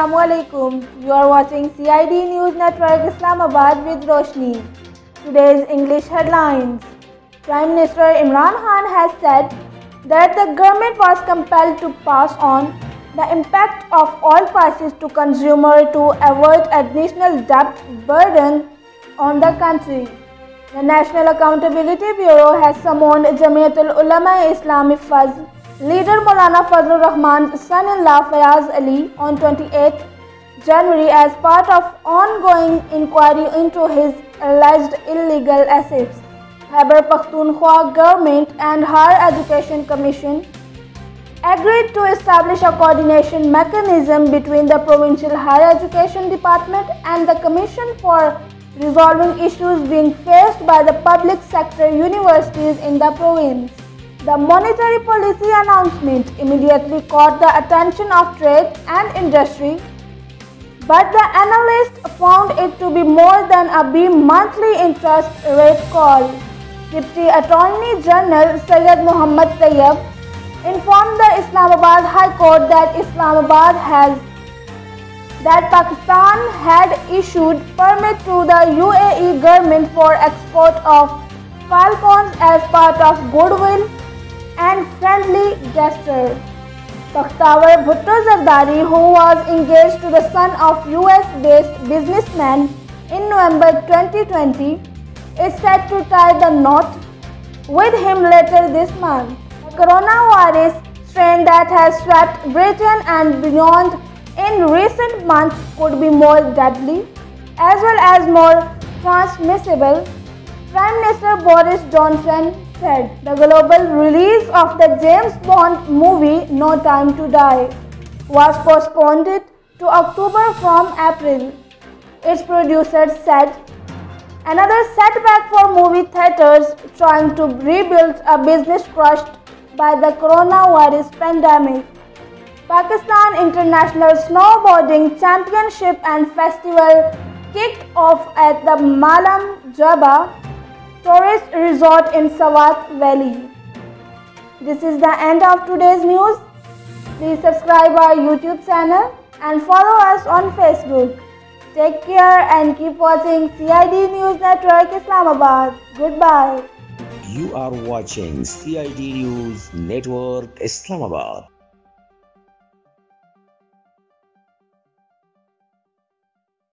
Assalamualaikum. You are watching CID News Network Islamabad with Roshni. Today's English headlines. Prime Minister Imran Khan has said that the government was compelled to pass on the impact of oil prices to consumers to avoid additional debt burden on the country. The National Accountability Bureau has summoned Jamiatul Ulama-e-Islam Faz leader Maulana Fazlur Rahman's son-in-law Fayaz Ali on 28 January as part of ongoing inquiry into his alleged illegal assets. Khyber Pakhtunkhwa government and Higher Education Commission agreed to establish a coordination mechanism between the Provincial Higher Education Department and the Commission for resolving issues being faced by the public sector universities in the province. The monetary policy announcement immediately caught the attention of trade and industry, but the analysts found it to be more than a monthly interest rate call. Deputy Attorney General Syed Muhammad Tayyab informed the Islamabad High Court that Pakistan had issued permit to the UAE government for export of falcons as part of goodwill and friendly gesture. Bakhtavar Bhutto Zardari, who was engaged to the son of US-based businessman in November 2020, is set to tie the knot with him later this month. The coronavirus strain that has swept Britain and beyond in recent months could be more deadly as well as more transmissible, Prime Minister Boris Johnson said. The global release of the James Bond movie No Time to Die was postponed to October from April. Its producers said another setback for movie theaters trying to rebuild a business crushed by the coronavirus pandemic. Pakistan International Snowboarding Championship and Festival kicked off at the Malam Jaba Tourist Resort in Swat Valley. This is the end of today's news. Please subscribe our YouTube channel and follow us on Facebook. Take care and keep watching CID News Network Islamabad. Goodbye. You are watching CID News Network Islamabad.